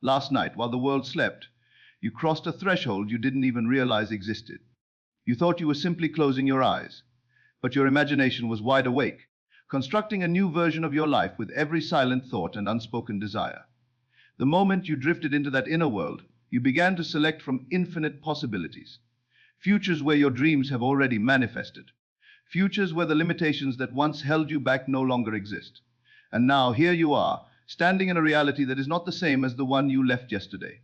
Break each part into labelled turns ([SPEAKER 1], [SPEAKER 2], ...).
[SPEAKER 1] Last night, while the world slept, you crossed a threshold you didn't even realize existed. You thought you were simply closing your eyes, but your imagination was wide awake, constructing a new version of your life with every silent thought and unspoken desire. The moment you drifted into that inner world, you began to select from infinite possibilities. Futures where your dreams have already manifested. Futures where the limitations that once held you back no longer exist. And now here you are, standing in a reality that is not the same as the one you left yesterday.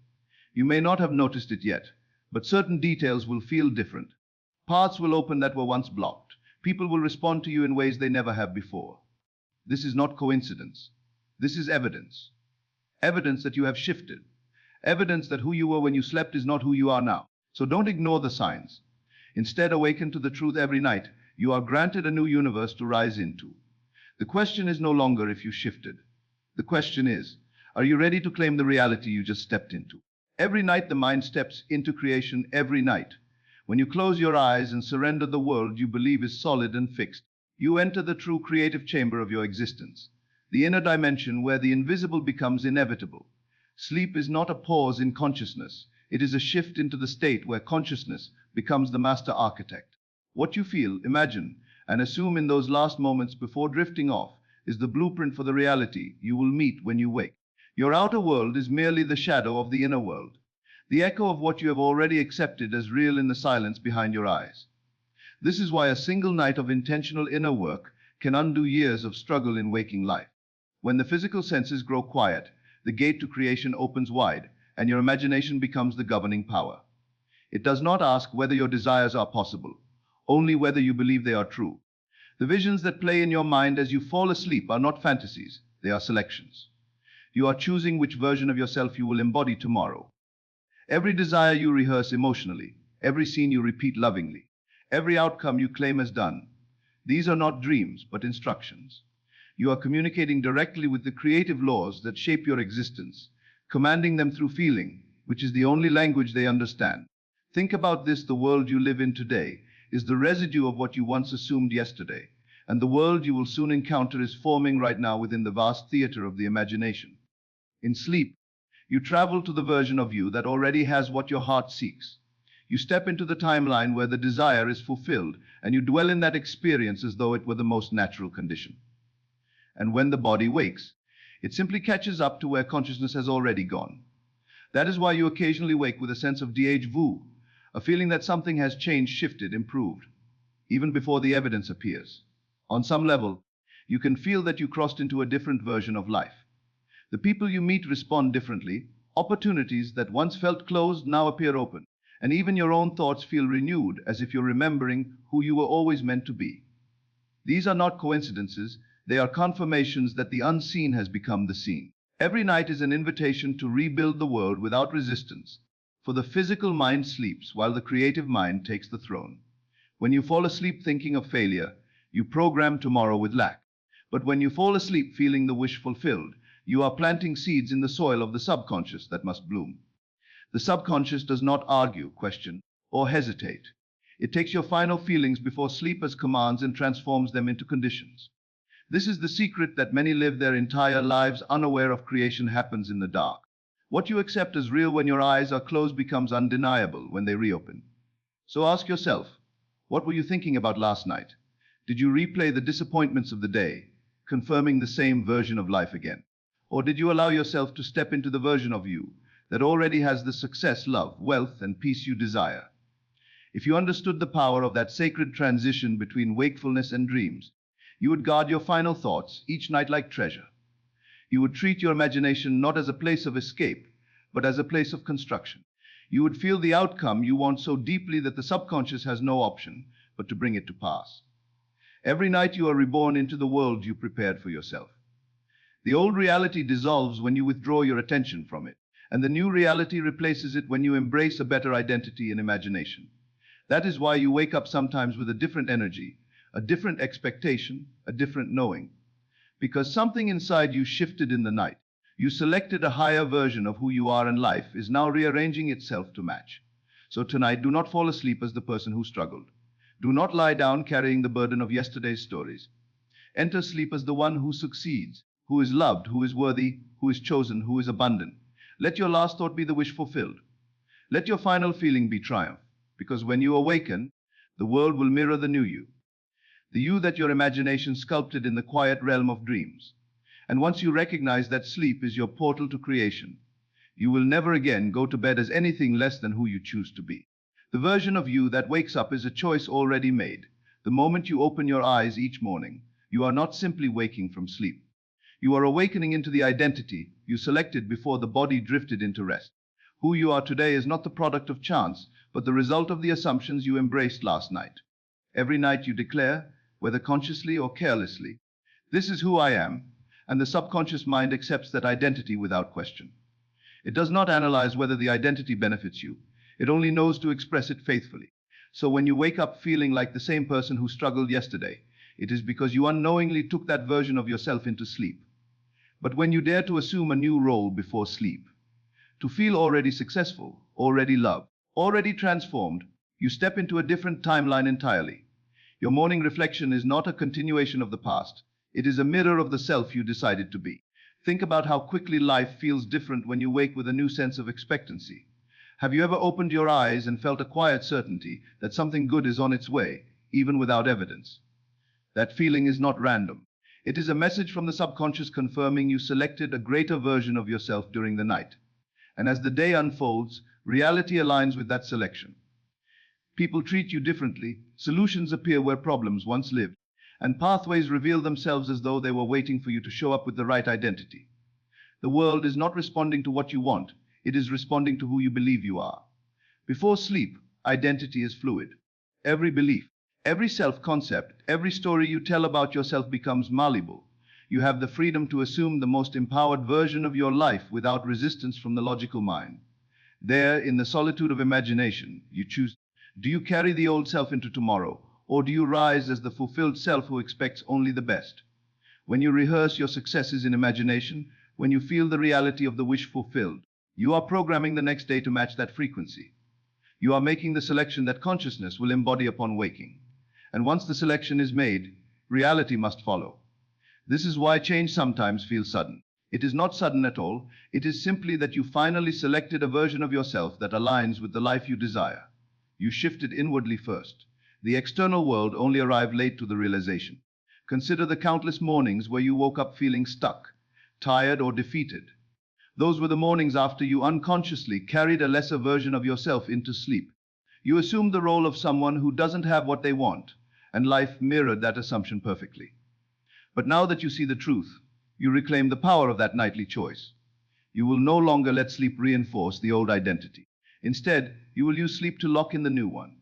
[SPEAKER 1] You may not have noticed it yet, but certain details will feel different. Paths will open that were once blocked. People will respond to you in ways they never have before. This is not coincidence. This is evidence. Evidence that you have shifted. Evidence that who you were when you slept is not who you are now. So don't ignore the signs. Instead, awaken to the truth every night. You are granted a new universe to rise into. The question is no longer if you shifted. The question is, are you ready to claim the reality you just stepped into? Every night the mind steps into creation every night. When you close your eyes and surrender the world you believe is solid and fixed, you enter the true creative chamber of your existence, the inner dimension where the invisible becomes inevitable. Sleep is not a pause in consciousness. It is a shift into the state where consciousness becomes the master architect. What you feel, imagine, and assume in those last moments before drifting off is the blueprint for the reality you will meet when you wake. Your outer world is merely the shadow of the inner world, the echo of what you have already accepted as real in the silence behind your eyes. This is why a single night of intentional inner work can undo years of struggle in waking life. When the physical senses grow quiet, the gate to creation opens wide, and your imagination becomes the governing power. It does not ask whether your desires are possible, only whether you believe they are true. The visions that play in your mind as you fall asleep are not fantasies, they are selections. You are choosing which version of yourself you will embody tomorrow. Every desire you rehearse emotionally, every scene you repeat lovingly, every outcome you claim as done. These are not dreams, but instructions. You are communicating directly with the creative laws that shape your existence, commanding them through feeling, which is the only language they understand. Think about this: the world you live in today is the residue of what you once assumed yesterday, and the world you will soon encounter is forming right now within the vast theater of the imagination. In sleep, you travel to the version of you that already has what your heart seeks. You step into the timeline where the desire is fulfilled, and you dwell in that experience as though it were the most natural condition. And when the body wakes, it simply catches up to where consciousness has already gone. That is why you occasionally wake with a sense of déjà vu, a feeling that something has changed, shifted, improved, even before the evidence appears. On some level, you can feel that you crossed into a different version of life. The people you meet respond differently. Opportunities that once felt closed now appear open, and even your own thoughts feel renewed, as if you're remembering who you were always meant to be. These are not coincidences, they are confirmations that the unseen has become the seen. Every night is an invitation to rebuild the world without resistance, for the physical mind sleeps while the creative mind takes the throne. When you fall asleep thinking of failure, you program tomorrow with lack. But when you fall asleep feeling the wish fulfilled, you are planting seeds in the soil of the subconscious that must bloom. The subconscious does not argue, question, or hesitate. It takes your final feelings before sleep as commands and transforms them into conditions. This is the secret that many live their entire lives unaware of. Creation happens in the dark. What you accept as real when your eyes are closed becomes undeniable when they reopen. So ask yourself, what were you thinking about last night? Did you replay the disappointments of the day, confirming the same version of life again? Or did you allow yourself to step into the version of you that already has the success, love, wealth, and peace you desire? If you understood the power of that sacred transition between wakefulness and dreams, you would guard your final thoughts each night like treasure. You would treat your imagination not as a place of escape, but as a place of construction. You would feel the outcome you want so deeply that the subconscious has no option but to bring it to pass. Every night you are reborn into the world you prepared for yourself. The old reality dissolves when you withdraw your attention from it, and the new reality replaces it when you embrace a better identity and imagination. That is why you wake up sometimes with a different energy, a different expectation, a different knowing. Because something inside you shifted in the night. You selected a higher version of who you are, and life is now rearranging itself to match. So tonight, do not fall asleep as the person who struggled. Do not lie down carrying the burden of yesterday's stories. Enter sleep as the one who succeeds, who is loved, who is worthy, who is chosen, who is abundant. Let your last thought be the wish fulfilled. Let your final feeling be triumph, because when you awaken, the world will mirror the new you, the you that your imagination sculpted in the quiet realm of dreams. And once you recognize that sleep is your portal to creation, you will never again go to bed as anything less than who you choose to be. The version of you that wakes up is a choice already made. The moment you open your eyes each morning, you are not simply waking from sleep. You are awakening into the identity you selected before the body drifted into rest. Who you are today is not the product of chance, but the result of the assumptions you embraced last night. Every night you declare, whether consciously or carelessly, "This is who I am," and the subconscious mind accepts that identity without question. It does not analyze whether the identity benefits you. It only knows to express it faithfully. So when you wake up feeling like the same person who struggled yesterday, it is because you unknowingly took that version of yourself into sleep. But when you dare to assume a new role before sleep, to feel already successful, already loved, already transformed, you step into a different timeline entirely. Your morning reflection is not a continuation of the past. It is a mirror of the self you decided to be. Think about how quickly life feels different when you wake with a new sense of expectancy. Have you ever opened your eyes and felt a quiet certainty that something good is on its way, even without evidence? That feeling is not random. It is a message from the subconscious confirming you selected a greater version of yourself during the night. And as the day unfolds, reality aligns with that selection. People treat you differently, solutions appear where problems once lived, and pathways reveal themselves as though they were waiting for you to show up with the right identity. The world is not responding to what you want, it is responding to who you believe you are. Before sleep, identity is fluid. Every belief, every self-concept, every story you tell about yourself becomes malleable. You have the freedom to assume the most empowered version of your life without resistance from the logical mind. There, in the solitude of imagination, you choose: do you carry the old self into tomorrow, or do you rise as the fulfilled self who expects only the best? When you rehearse your successes in imagination, when you feel the reality of the wish fulfilled, you are programming the next day to match that frequency. You are making the selection that consciousness will embody upon waking. And once the selection is made, reality must follow. This is why change sometimes feels sudden. It is not sudden at all. It is simply that you finally selected a version of yourself that aligns with the life you desire. You shifted inwardly first. The external world only arrived late to the realization. Consider the countless mornings where you woke up feeling stuck, tired, or defeated. Those were the mornings after you unconsciously carried a lesser version of yourself into sleep. You assumed the role of someone who doesn't have what they want, and life mirrored that assumption perfectly. But now that you see the truth, you reclaim the power of that nightly choice. You will no longer let sleep reinforce the old identity. Instead, you will use sleep to lock in the new one.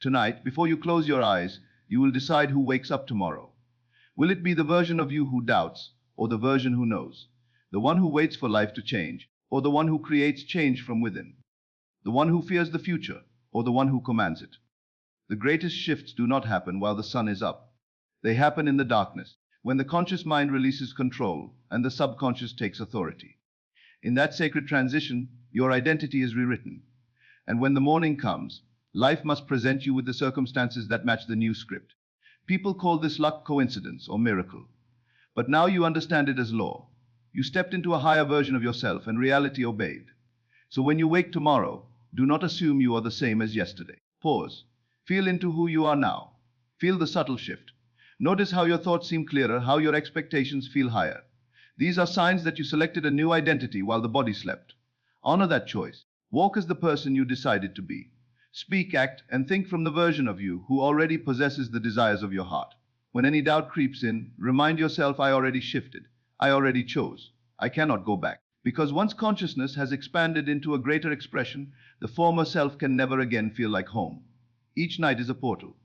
[SPEAKER 1] Tonight, before you close your eyes, you will decide who wakes up tomorrow. Will it be the version of you who doubts, or the version who knows? The one who waits for life to change, or the one who creates change from within? The one who fears the future, or the one who commands it? The greatest shifts do not happen while the sun is up. They happen in the darkness, when the conscious mind releases control and the subconscious takes authority. In that sacred transition, your identity is rewritten. And when the morning comes, life must present you with the circumstances that match the new script. People call this luck, coincidence, or miracle. But now you understand it as law. You stepped into a higher version of yourself and reality obeyed. So when you wake tomorrow, do not assume you are the same as yesterday. Pause. Feel into who you are now. Feel the subtle shift. Notice how your thoughts seem clearer, how your expectations feel higher. These are signs that you selected a new identity while the body slept. Honor that choice. Walk as the person you decided to be. Speak, act, and think from the version of you who already possesses the desires of your heart. When any doubt creeps in, remind yourself, I already shifted. I already chose. I cannot go back. Because once consciousness has expanded into a greater expression, the former self can never again feel like home. Each night is a portal.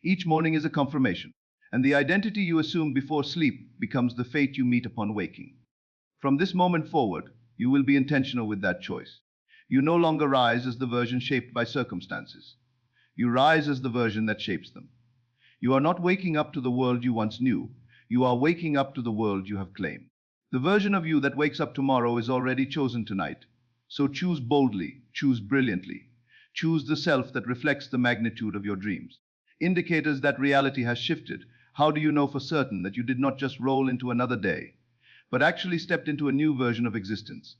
[SPEAKER 1] Each morning is a confirmation. And the identity you assume before sleep becomes the fate you meet upon waking. From this moment forward, you will be intentional with that choice. You no longer rise as the version shaped by circumstances. You rise as the version that shapes them. You are not waking up to the world you once knew. You are waking up to the world you have claimed. The version of you that wakes up tomorrow is already chosen tonight. So choose boldly, choose brilliantly. Choose the self that reflects the magnitude of your dreams. Indicators that reality has shifted. How do you know for certain that you did not just roll into another day, but actually stepped into a new version of existence?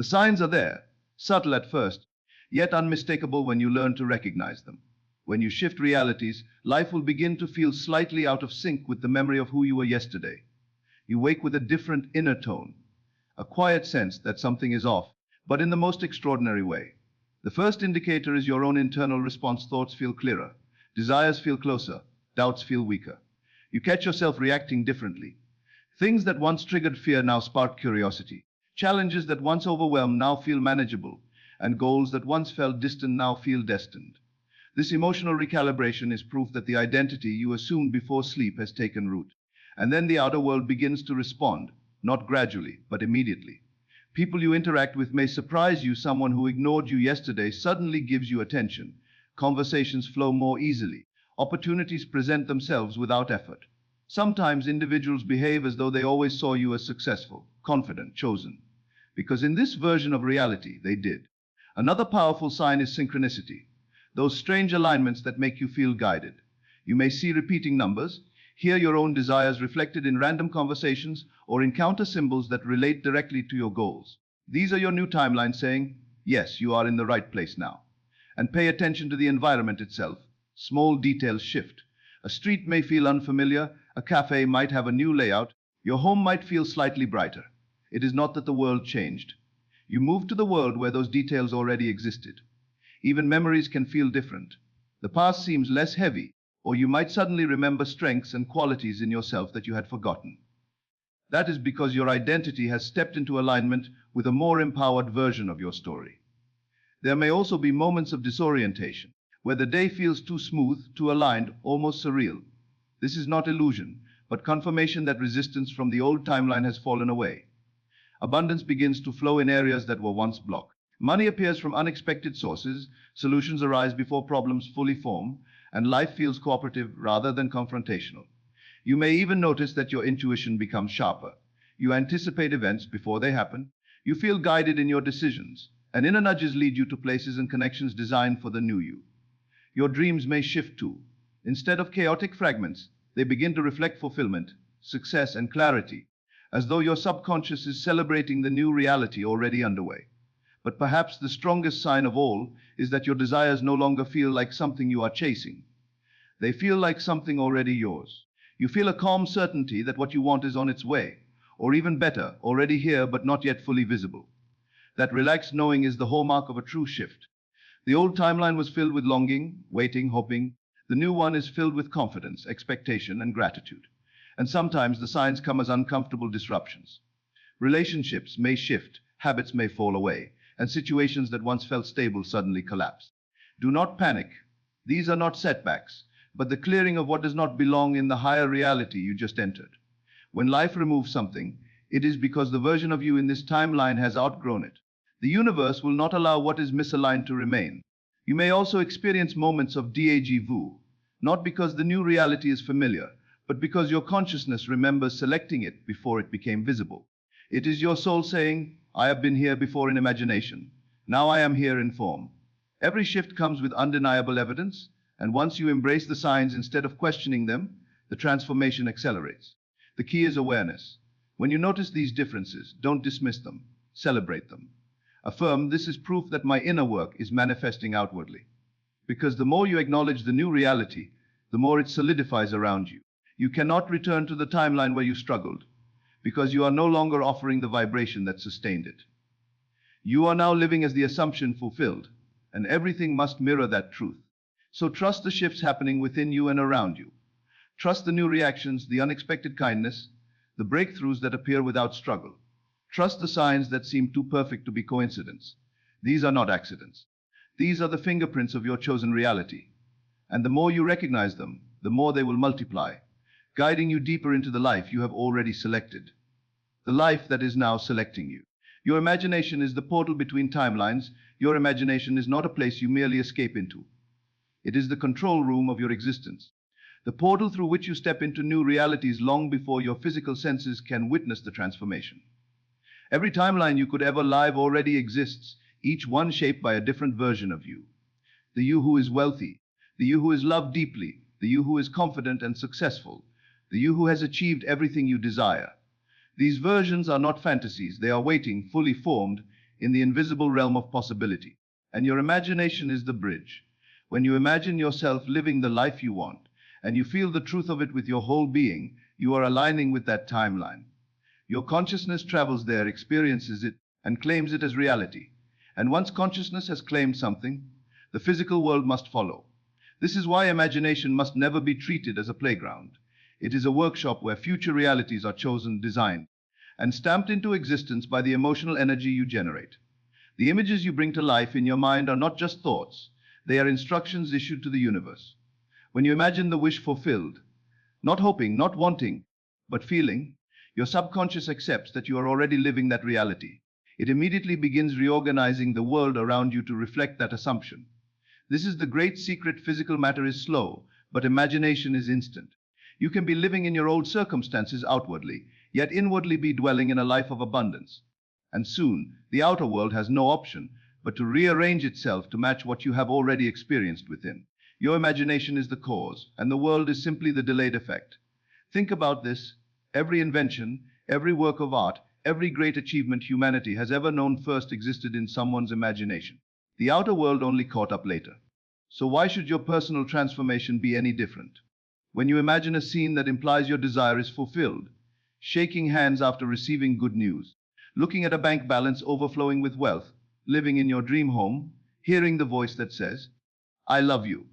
[SPEAKER 1] The signs are there, subtle at first, yet unmistakable when you learn to recognize them. When you shift realities, life will begin to feel slightly out of sync with the memory of who you were yesterday. You wake with a different inner tone, a quiet sense that something is off, but in the most extraordinary way. The first indicator is your own internal response. Thoughts feel clearer, desires feel closer, doubts feel weaker. You catch yourself reacting differently. Things that once triggered fear now spark curiosity. Challenges that once overwhelmed now feel manageable, and goals that once felt distant now feel destined. This emotional recalibration is proof that the identity you assumed before sleep has taken root. And then the outer world begins to respond, not gradually, but immediately. People you interact with may surprise you. Someone who ignored you yesterday suddenly gives you attention. Conversations flow more easily. Opportunities present themselves without effort. Sometimes individuals behave as though they always saw you as successful, confident, chosen. Because in this version of reality, they did. Another powerful sign is synchronicity. Those strange alignments that make you feel guided. You may see repeating numbers, hear your own desires reflected in random conversations, or encounter symbols that relate directly to your goals. These are your new timelines saying, yes, you are in the right place now. And pay attention to the environment itself. Small details shift. A street may feel unfamiliar, a cafe might have a new layout, your home might feel slightly brighter. It is not that the world changed. You moved to the world where those details already existed. Even memories can feel different. The past seems less heavy, or you might suddenly remember strengths and qualities in yourself that you had forgotten. That is because your identity has stepped into alignment with a more empowered version of your story. There may also be moments of disorientation, where the day feels too smooth, too aligned, almost surreal. This is not illusion, but confirmation that resistance from the old timeline has fallen away. Abundance begins to flow in areas that were once blocked. Money appears from unexpected sources, solutions arise before problems fully form, and life feels cooperative rather than confrontational. You may even notice that your intuition becomes sharper. You anticipate events before they happen. You feel guided in your decisions, and inner nudges lead you to places and connections designed for the new you. Your dreams may shift too. Instead of chaotic fragments, they begin to reflect fulfillment, success, and clarity, as though your subconscious is celebrating the new reality already underway. But perhaps the strongest sign of all is that your desires no longer feel like something you are chasing. They feel like something already yours. You feel a calm certainty that what you want is on its way, or even better, already here but not yet fully visible. That relaxed knowing is the hallmark of a true shift. The old timeline was filled with longing, waiting, hoping. The new one is filled with confidence, expectation, and gratitude. And sometimes the signs come as uncomfortable disruptions. Relationships may shift, habits may fall away, and situations that once felt stable suddenly collapse. Do not panic. These are not setbacks, but the clearing of what does not belong in the higher reality you just entered. When life removes something, it is because the version of you in this timeline has outgrown it. The universe will not allow what is misaligned to remain. You may also experience moments of déjà vu, not because the new reality is familiar, but because your consciousness remembers selecting it before it became visible. It is your soul saying, I have been here before in imagination. Now I am here in form. Every shift comes with undeniable evidence, and once you embrace the signs instead of questioning them, the transformation accelerates. The key is awareness. When you notice these differences, don't dismiss them. Celebrate them. Affirm, this is proof that my inner work is manifesting outwardly. Because the more you acknowledge the new reality, the more it solidifies around you. You cannot return to the timeline where you struggled, because you are no longer offering the vibration that sustained it. You are now living as the assumption fulfilled, and everything must mirror that truth. So trust the shifts happening within you and around you. Trust the new reactions, the unexpected kindness, the breakthroughs that appear without struggle. Trust the signs that seem too perfect to be coincidence. These are not accidents. These are the fingerprints of your chosen reality. And the more you recognize them, the more they will multiply, guiding you deeper into the life you have already selected. The life that is now selecting you. Your imagination is the portal between timelines. Your imagination is not a place you merely escape into. It is the control room of your existence. The portal through which you step into new realities long before your physical senses can witness the transformation. Every timeline you could ever live already exists, each one shaped by a different version of you. The you who is wealthy, the you who is loved deeply, the you who is confident and successful, the you who has achieved everything you desire. These versions are not fantasies, they are waiting, fully formed, in the invisible realm of possibility. And your imagination is the bridge. When you imagine yourself living the life you want, and you feel the truth of it with your whole being, you are aligning with that timeline. Your consciousness travels there, experiences it, and claims it as reality. And once consciousness has claimed something, the physical world must follow. This is why imagination must never be treated as a playground. It is a workshop where future realities are chosen, designed, and stamped into existence by the emotional energy you generate. The images you bring to life in your mind are not just thoughts, they are instructions issued to the universe. When you imagine the wish fulfilled, not hoping, not wanting, but feeling, your subconscious accepts that you are already living that reality. It immediately begins reorganizing the world around you to reflect that assumption. This is the great secret. Physical matter is slow, but imagination is instant. You can be living in your old circumstances outwardly, yet inwardly be dwelling in a life of abundance. And soon, the outer world has no option but to rearrange itself to match what you have already experienced within. Your imagination is the cause, and the world is simply the delayed effect. Think about this. Every invention, every work of art, every great achievement humanity has ever known first existed in someone's imagination. The outer world only caught up later. So why should your personal transformation be any different? When you imagine a scene that implies your desire is fulfilled, shaking hands after receiving good news, looking at a bank balance overflowing with wealth, living in your dream home, hearing the voice that says, "I love you,"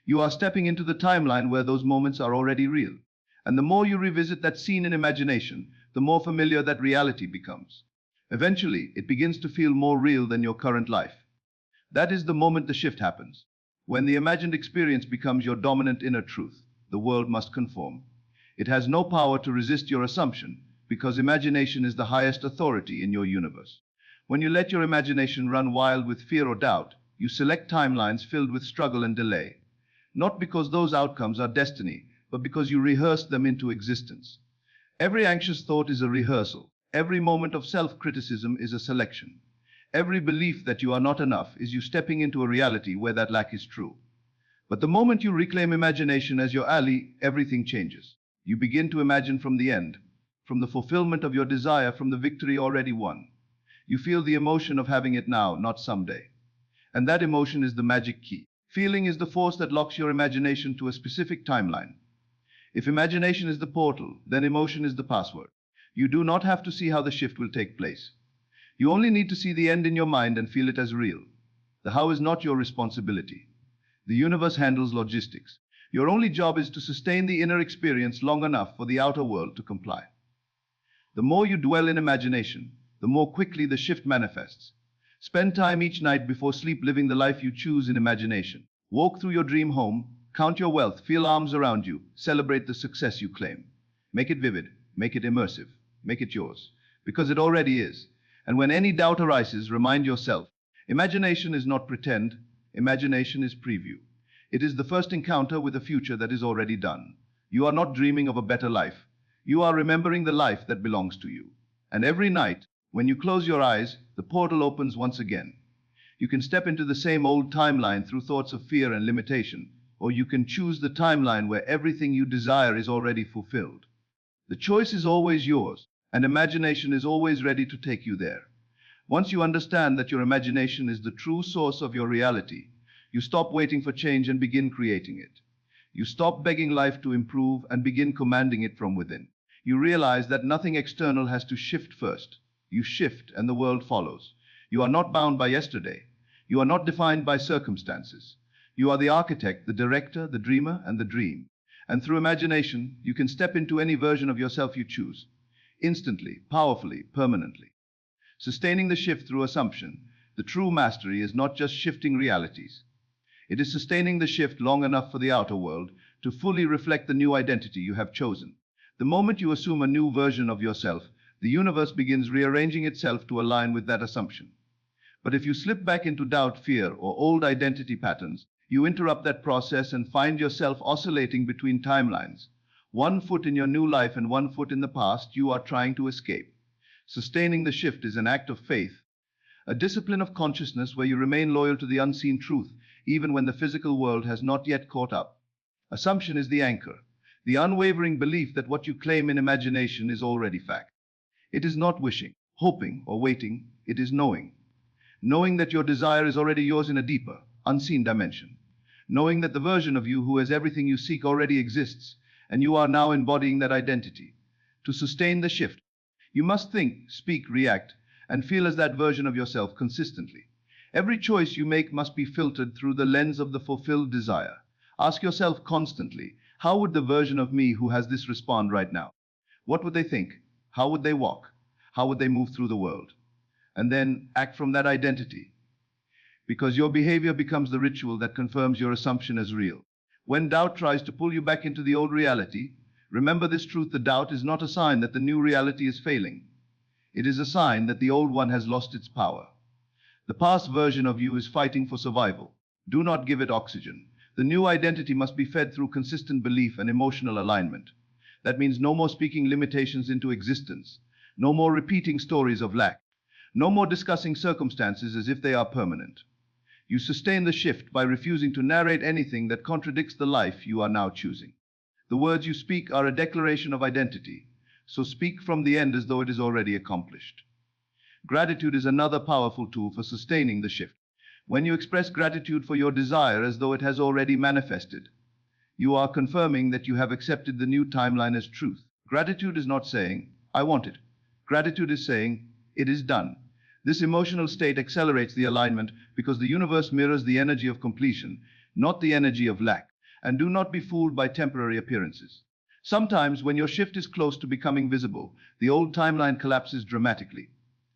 [SPEAKER 1] you are stepping into the timeline where those moments are already real. And the more you revisit that scene in imagination, the more familiar that reality becomes. Eventually, it begins to feel more real than your current life. That is the moment the shift happens. When the imagined experience becomes your dominant inner truth, the world must conform. It has no power to resist your assumption, because imagination is the highest authority in your universe. When you let your imagination run wild with fear or doubt, you select timelines filled with struggle and delay. Not because those outcomes are destiny, but because you rehearse them into existence. Every anxious thought is a rehearsal. Every moment of self-criticism is a selection. Every belief that you are not enough is you stepping into a reality where that lack is true. But the moment you reclaim imagination as your ally, everything changes. You begin to imagine from the end, from the fulfillment of your desire, from the victory already won. You feel the emotion of having it now, not someday. And that emotion is the magic key. Feeling is the force that locks your imagination to a specific timeline. If imagination is the portal, then emotion is the password. You do not have to see how the shift will take place. You only need to see the end in your mind and feel it as real. The how is not your responsibility. The universe handles logistics. Your only job is to sustain the inner experience long enough for the outer world to comply. The more you dwell in imagination, the more quickly the shift manifests. Spend time each night before sleep living the life you choose in imagination. Walk through your dream home, count your wealth, feel arms around you, celebrate the success you claim. Make it vivid, make it immersive, make it yours, because it already is. And when any doubt arises, remind yourself, imagination is not pretend, imagination is preview. It is the first encounter with a future that is already done. You are not dreaming of a better life. You are remembering the life that belongs to you. And every night, when you close your eyes, the portal opens once again. You can step into the same old timeline through thoughts of fear and limitation, or you can choose the timeline where everything you desire is already fulfilled. The choice is always yours, and imagination is always ready to take you there. Once you understand that your imagination is the true source of your reality, you stop waiting for change and begin creating it. You stop begging life to improve and begin commanding it from within. You realize that nothing external has to shift first. You shift and the world follows. You are not bound by yesterday. You are not defined by circumstances. You are the architect, the director, the dreamer, and the dream. And through imagination, you can step into any version of yourself you choose. Instantly, powerfully, permanently. Sustaining the shift through assumption, the true mastery is not just shifting realities. It is sustaining the shift long enough for the outer world to fully reflect the new identity you have chosen. The moment you assume a new version of yourself, the universe begins rearranging itself to align with that assumption. But if you slip back into doubt, fear, or old identity patterns, you interrupt that process and find yourself oscillating between timelines. One foot in your new life and one foot in the past you are trying to escape. Sustaining the shift is an act of faith, a discipline of consciousness where you remain loyal to the unseen truth, even when the physical world has not yet caught up. Assumption is the anchor, the unwavering belief that what you claim in imagination is already fact. It is not wishing, hoping, or waiting. It is knowing. Knowing that your desire is already yours in a deeper, unseen dimension. Knowing that the version of you who has everything you seek already exists, and you are now embodying that identity. To sustain the shift, you must think, speak, react, and feel as that version of yourself consistently. Every choice you make must be filtered through the lens of the fulfilled desire. Ask yourself constantly, how would the version of me who has this respond right now? What would they think? How would they walk? How would they move through the world? And then act from that identity. Because your behavior becomes the ritual that confirms your assumption as real. When doubt tries to pull you back into the old reality, remember this truth: the doubt is not a sign that the new reality is failing. It is a sign that the old one has lost its power. The past version of you is fighting for survival. Do not give it oxygen. The new identity must be fed through consistent belief and emotional alignment. That means no more speaking limitations into existence, no more repeating stories of lack, no more discussing circumstances as if they are permanent. You sustain the shift by refusing to narrate anything that contradicts the life you are now choosing. The words you speak are a declaration of identity, so speak from the end as though it is already accomplished. Gratitude is another powerful tool for sustaining the shift. When you express gratitude for your desire as though it has already manifested, you are confirming that you have accepted the new timeline as truth. Gratitude is not saying, I want it. Gratitude is saying, it is done. This emotional state accelerates the alignment because the universe mirrors the energy of completion, not the energy of lack. And do not be fooled by temporary appearances. Sometimes, when your shift is close to becoming visible, the old timeline collapses dramatically.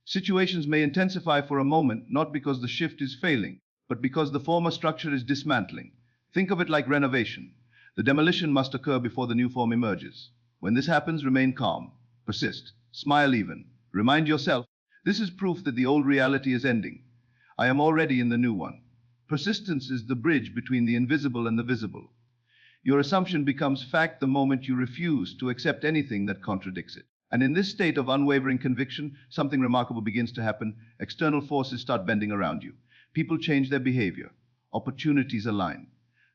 [SPEAKER 1] Situations may intensify for a moment, not because the shift is failing, but because the former structure is dismantling. Think of it like renovation. The demolition must occur before the new form emerges. When this happens, remain calm, persist, smile even. Remind yourself, this is proof that the old reality is ending. I am already in the new one. Persistence is the bridge between the invisible and the visible. Your assumption becomes fact the moment you refuse to accept anything that contradicts it. And in this state of unwavering conviction, something remarkable begins to happen. External forces start bending around you. People change their behavior. Opportunities align.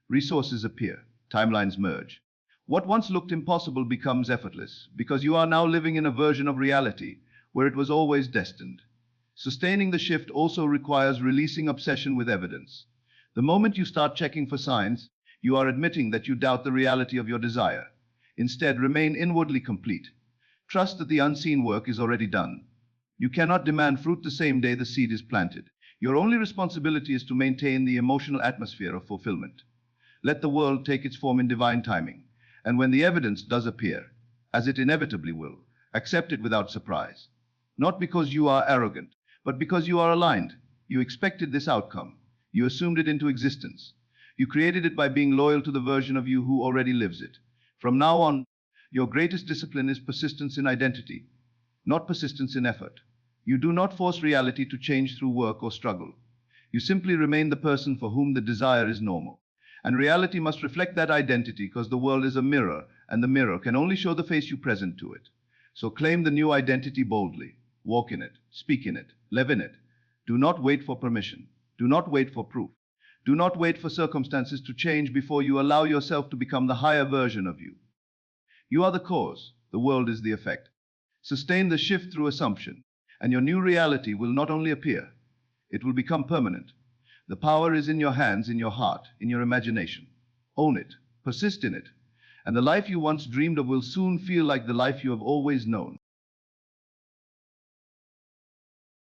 [SPEAKER 1] Resources appear. Timelines merge. What once looked impossible becomes effortless, because you are now living in a version of reality where it was always destined. Sustaining the shift also requires releasing obsession with evidence. The moment you start checking for signs, you are admitting that you doubt the reality of your desire. Instead, remain inwardly complete. Trust that the unseen work is already done. You cannot demand fruit the same day the seed is planted. Your only responsibility is to maintain the emotional atmosphere of fulfillment. Let the world take its form in divine timing. And when the evidence does appear, as it inevitably will, accept it without surprise. Not because you are arrogant, but because you are aligned. You expected this outcome. You assumed it into existence. You created it by being loyal to the version of you who already lives it. From now on, your greatest discipline is persistence in identity, not persistence in effort. You do not force reality to change through work or struggle. You simply remain the person for whom the desire is normal. And reality must reflect that identity, because the world is a mirror, and the mirror can only show the face you present to it. So claim the new identity boldly. Walk in it, speak in it, live in it. Do not wait for permission. Do not wait for proof. Do not wait for circumstances to change before you allow yourself to become the higher version of you. You are the cause, the world is the effect. Sustain the shift through assumption, and your new reality will not only appear, it will become permanent. The power is in your hands, in your heart, in your imagination. Own it, persist in it, and the life you once dreamed of will soon feel like the life you have always known.